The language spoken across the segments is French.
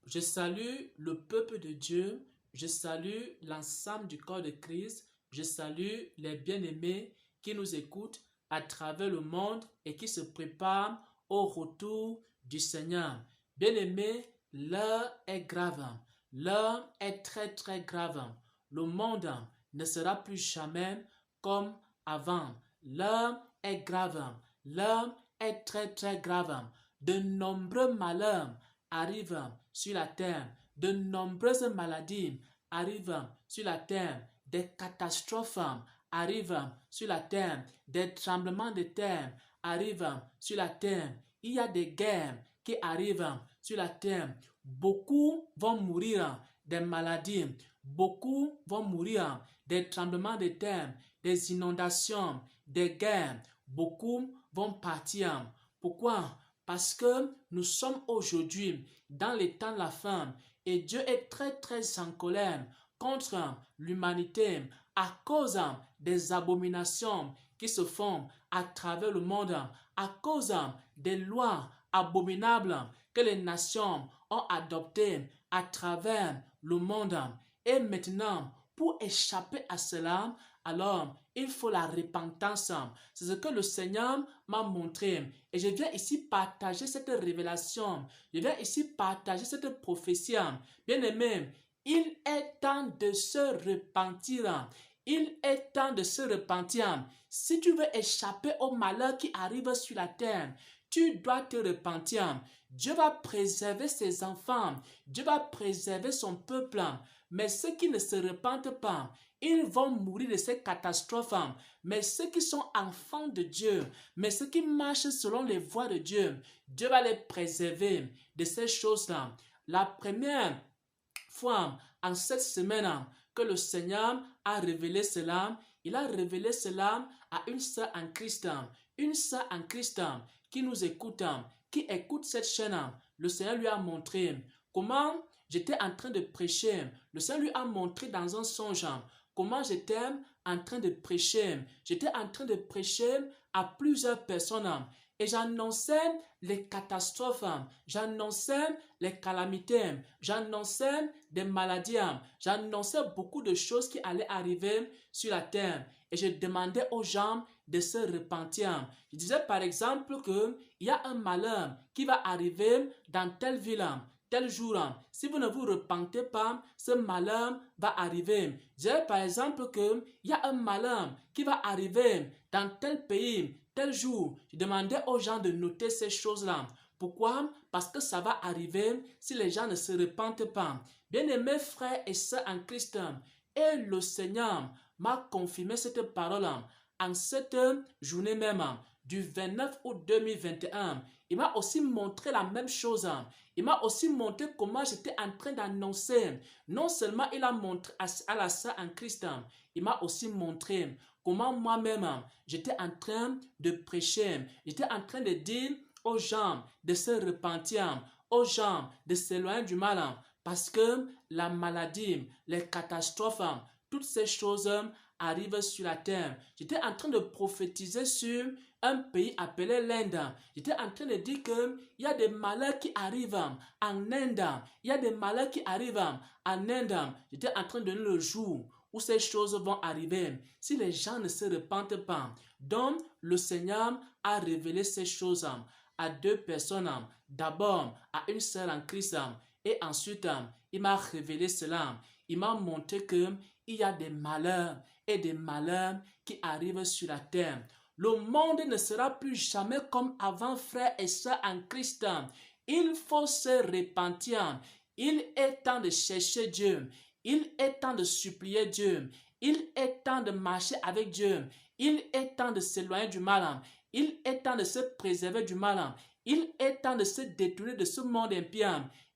Je salue le peuple de Dieu, je salue l'ensemble du corps de Christ, je salue les bien-aimés qui nous écoutent à travers le monde et qui se préparent au retour du Seigneur. Bien-aimés, l'heure est grave, l'heure est très très grave. Le monde ne sera plus jamais comme avant. L'heure est grave, l'heure est très très grave. De nombreux malheurs arrivent sur la terre, de nombreuses maladies arrivent sur la terre, des catastrophes arrivent sur la terre, des tremblements de terre arrivent sur la terre, il y a des guerres qui arrivent sur la terre. Beaucoup vont mourir des maladies, beaucoup vont mourir des tremblements de terre, des inondations, des guerres, beaucoup vont partir. Pourquoi? Parce que nous sommes aujourd'hui dans les temps de la fin et Dieu est très très en colère contre l'humanité à cause des abominations qui se font à travers le monde, à cause des lois abominables que les nations ont adoptées à travers le monde. Et maintenant, pour échapper à cela, alors il faut la repentance. C'est ce que le Seigneur m'a montré. Et je viens ici partager cette révélation. Je viens ici partager cette prophétie. Bien-aimé, il est temps de se repentir. Il est temps de se repentir. Si tu veux échapper au malheur qui arrive sur la terre, tu dois te repentir. Dieu va préserver ses enfants. Dieu va préserver son peuple. Mais ceux qui ne se repentent pas, ils vont mourir de ces catastrophes. Mais ceux qui sont enfants de Dieu, mais ceux qui marchent selon les voies de Dieu, Dieu va les préserver de ces choses-là. La première fois en cette semaine que le Seigneur a révélé cela, il a révélé cela à une sœur en Christ, une sœur en Christ qui nous écoute, qui écoute cette chaîne. Le Seigneur lui a montré comment j'étais en train de prêcher. Le Seigneur lui a montré dans un songe comment j'étais en train de prêcher. J'étais en train de prêcher à plusieurs personnes et j'annonçais les catastrophes, j'annonçais les calamités, j'annonçais des maladies, j'annonçais beaucoup de choses qui allaient arriver sur la terre. Et je demandais aux gens de se repentir. Je disais par exemple qu'il y a un malheur qui va arriver dans telle ville, tel jour. Si vous ne vous repentez pas, ce malheur va arriver. Je disais par exemple qu'il y a un malheur qui va arriver dans tel pays, tel jour. Je demandais aux gens de noter ces choses-là. Pourquoi? Parce que ça va arriver si les gens ne se repentent pas. Bien-aimés frères et sœurs en Christ, et le Seigneur m'a confirmé cette parole en cette journée même du 29 août 2021. Il m'a aussi montré la même chose. Il m'a aussi montré comment j'étais en train d'annoncer. Non seulement il a montré à la sœur en Christ, il m'a aussi montré comment moi-même j'étais en train de prêcher. J'étais en train de dire aux gens de se repentir, aux gens de s'éloigner du mal, parce que la maladie, les catastrophes, toutes ces choses arrivent sur la terre. J'étais en train de prophétiser sur un pays appelé l'Inde. J'étais en train de dire qu'il y a des malheurs qui arrivent en Inde. Il y a des malheurs qui arrivent en Inde. J'étais en train de donner le jour où ces choses vont arriver si les gens ne se repentent pas. Donc, le Seigneur a révélé ces choses à deux personnes. D'abord, à une sœur en Christ. Et ensuite, il m'a révélé cela. Il m'a montré qu'il y a des malheurs et des malheurs qui arrivent sur la terre. Le monde ne sera plus jamais comme avant, frères et sœurs en Christ. Il faut se repentir. Il est temps de chercher Dieu. Il est temps de supplier Dieu. Il est temps de marcher avec Dieu. Il est temps de s'éloigner du mal. Il est temps de se préserver du mal. Il est temps de se détourner de ce monde impie.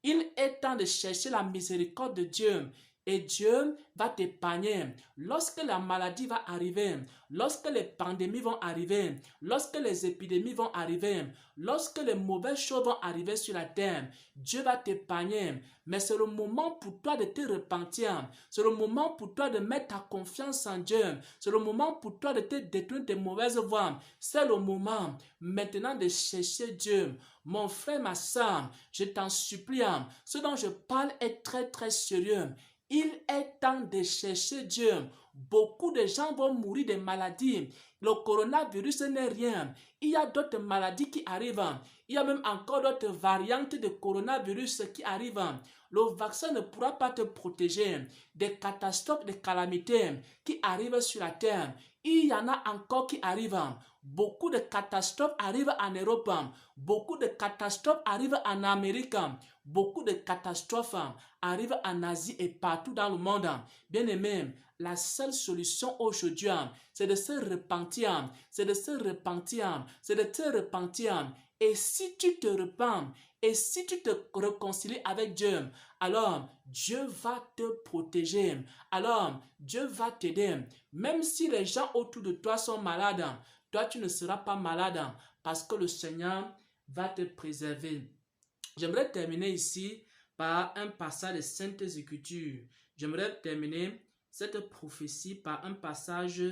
Il est temps de chercher la miséricorde de Dieu. et Dieu va t'épargner. Lorsque la maladie va arriver, lorsque les pandémies vont arriver, lorsque les épidémies vont arriver, lorsque les mauvaises choses vont arriver sur la terre, Dieu va t'épargner. Mais c'est le moment pour toi de te repentir. C'est le moment pour toi de mettre ta confiance en Dieu. C'est le moment pour toi de te détourner des mauvaises voies. C'est le moment maintenant de chercher Dieu. Mon frère, ma soeur, je t'en supplie, ce dont je parle est très très sérieux. Il est temps de chercher Dieu. Beaucoup de gens vont mourir de maladies. Le coronavirus n'est rien. Il y a d'autres maladies qui arrivent. Il y a même encore d'autres variantes de coronavirus qui arrivent. Le vaccin ne pourra pas te protéger des catastrophes, des calamités qui arrivent sur la terre. Il y en a encore qui arrivent. Beaucoup de catastrophes arrivent en Europe. Beaucoup de catastrophes arrivent en Amérique. Beaucoup de catastrophes arrivent en Asie et partout dans le monde. Bien aimé, la seule solution aujourd'hui, c'est de se repentir. C'est de se repentir. C'est de te repentir. Et si tu te repens, et si tu te réconcilies avec Dieu, alors Dieu va te protéger. Alors Dieu va t'aider. Même si les gens autour de toi sont malades, toi tu ne seras pas malade parce que le Seigneur va te préserver. J'aimerais terminer ici par un passage des Saintes Écritures. J'aimerais terminer cette prophétie par un passage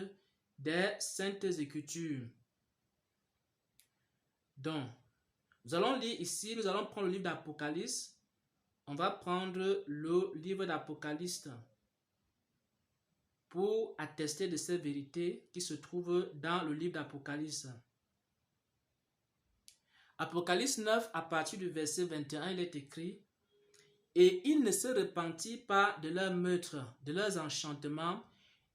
des Saintes Écritures. Donc, nous allons lire ici, nous allons prendre le livre d'Apocalypse. On va prendre le livre d'Apocalypse pour attester de ces vérités qui se trouvent dans le livre d'Apocalypse. Apocalypse 9, à partir du verset 21, il est écrit: « Et ils ne se repentirent pas de leurs meurtres, de leurs enchantements,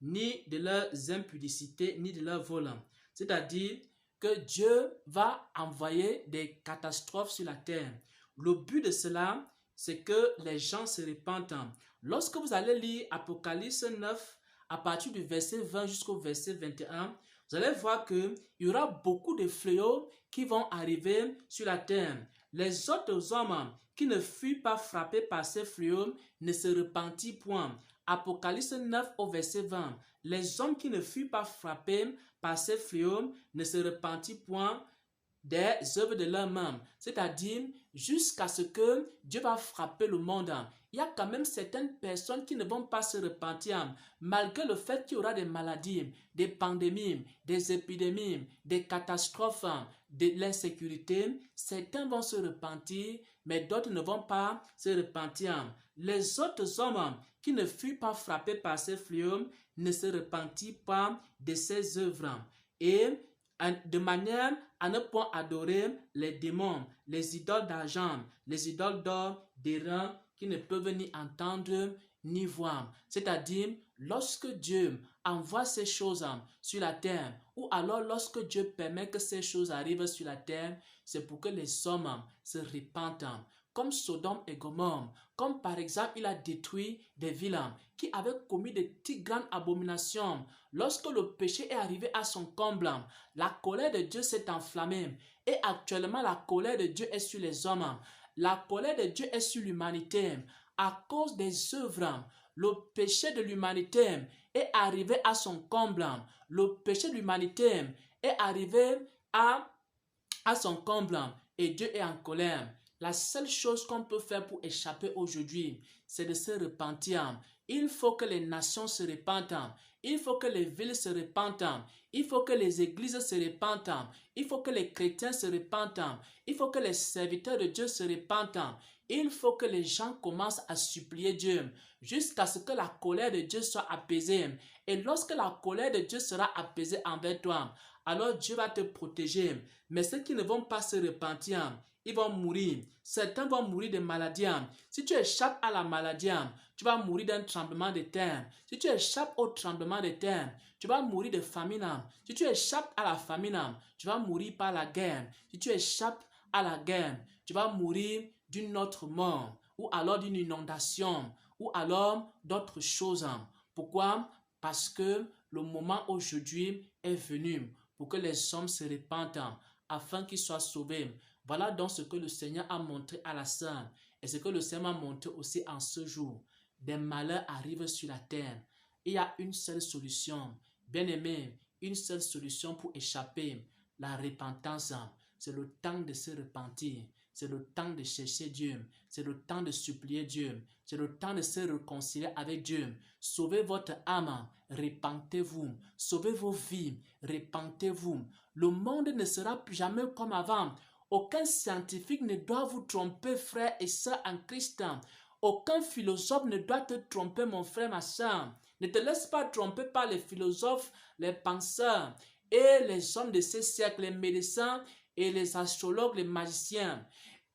ni de leurs impudicités, ni de leurs vols. » C'est-à-dire que Dieu va envoyer des catastrophes sur la terre. Le but de cela, c'est que les gens se repentent. Lorsque vous allez lire Apocalypse 9, à partir du verset 20 jusqu'au verset 21, vous allez voir qu'il y aura beaucoup de fléaux qui vont arriver sur la terre. Les autres hommes qui ne furent pas frappés par ces fléaux ne se repentirent point. Apocalypse 9 au verset 20. Les hommes qui ne furent pas frappés par ces fléaux ne se repentirent point des œuvres de leurs mains, c'est-à-dire jusqu'à ce que Dieu va frapper le monde. Il y a quand même certaines personnes qui ne vont pas se repentir, malgré le fait qu'il y aura des maladies, des pandémies, des épidémies, des catastrophes, de l'insécurité. Certains vont se repentir, mais d'autres ne vont pas se repentir. Les autres hommes qui ne furent pas frappés par ces fléaux ne se repentirent pas de ces œuvres. Et de manière à ne point adorer les démons, les idoles d'argent, les idoles d'or, des reins qui ne peuvent ni entendre ni voir. C'est-à-dire, lorsque Dieu envoie ces choses sur la terre, ou alors lorsque Dieu permet que ces choses arrivent sur la terre, c'est pour que les hommes se repentent. Comme Sodome et Gomorrhe, comme par exemple il a détruit des villes qui avaient commis de petites grandes abominations. Lorsque le péché est arrivé à son comble, la colère de Dieu s'est enflammée et actuellement la colère de Dieu est sur les hommes. La colère de Dieu est sur l'humanité à cause des œuvres. Le péché de l'humanité est arrivé à son comble. Le péché de l'humanité est arrivé à son comble et Dieu est en colère. La seule chose qu'on peut faire pour échapper aujourd'hui, c'est de se repentir. Il faut que les nations se repentent. Il faut que les villes se repentent. Il faut que les églises se repentent. Il faut que les chrétiens se repentent. Il faut que les serviteurs de Dieu se repentent. Il faut que les gens commencent à supplier Dieu jusqu'à ce que la colère de Dieu soit apaisée. Et lorsque la colère de Dieu sera apaisée envers toi, alors Dieu va te protéger. Mais ceux qui ne vont pas se repentir, ils vont mourir. Certains vont mourir de maladies. Si tu échappes à la maladie, tu vas mourir d'un tremblement de terre. Si tu échappes au tremblement de terre, tu vas mourir de famine. Si tu échappes à la famine, tu vas mourir par la guerre. Si tu échappes à la guerre, tu vas mourir d'une autre mort, ou alors d'une inondation, ou alors d'autres choses. Pourquoi? Parce que le moment aujourd'hui est venu pour que les hommes se repentent afin qu'ils soient sauvés. Voilà donc ce que le Seigneur a montré à la sœur et ce que le Seigneur m'a montré aussi en ce jour. des malheurs arrivent sur la terre, il y a une seule solution. Bien-aimé, une seule solution pour échapper, la repentance. C'est le temps de se repentir. C'est le temps de chercher Dieu. C'est le temps de supplier Dieu. C'est le temps de se réconcilier avec Dieu. Sauvez votre âme. Repentez-vous. Sauvez vos vies. Repentez-vous. Le monde ne sera plus jamais comme avant. Aucun scientifique ne doit vous tromper, frère et sœur en Christ. Aucun philosophe ne doit te tromper, mon frère, ma sœur. Ne te laisse pas tromper par les philosophes, les penseurs et les hommes de ce siècle, les médecins et les astrologues, les magiciens.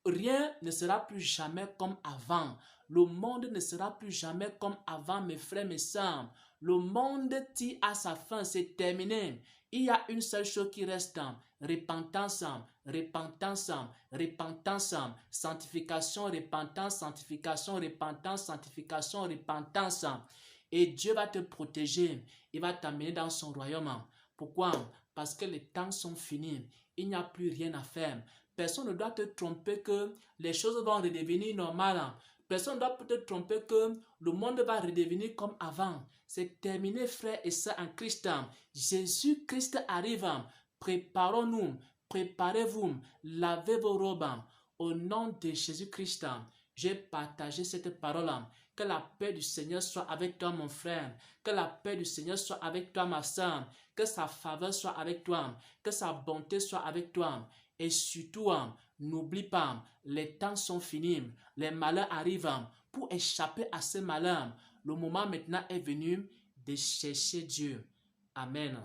Rien ne sera plus jamais comme avant. Le monde ne sera plus jamais comme avant, mes frères, mes sœurs. Le monde tire à sa fin, c'est terminé. Il y a une seule chose qui reste, repentance, repentance, repentance, sanctification, repentance, sanctification, repentance, sanctification, repentance. Et Dieu va te protéger, il va t'amener dans son royaume. Pourquoi? Parce que les temps sont finis, il n'y a plus rien à faire. Personne ne doit te tromper que les choses vont redevenir normales. Personne ne doit te tromper que le monde va redevenir comme avant. C'est terminé, frères et sœurs en Christ. Jésus-Christ arrive. Préparons-nous, préparez-vous, lavez vos robes. Au nom de Jésus-Christ, j'ai partagé cette parole. Que la paix du Seigneur soit avec toi, mon frère. Que la paix du Seigneur soit avec toi, ma soeur. Que sa faveur soit avec toi. Que sa bonté soit avec toi. Et surtout, n'oublie pas, les temps sont finis. Les malheurs arrivent. Pour échapper à ces malheurs, le moment maintenant est venu de chercher Dieu. Amen.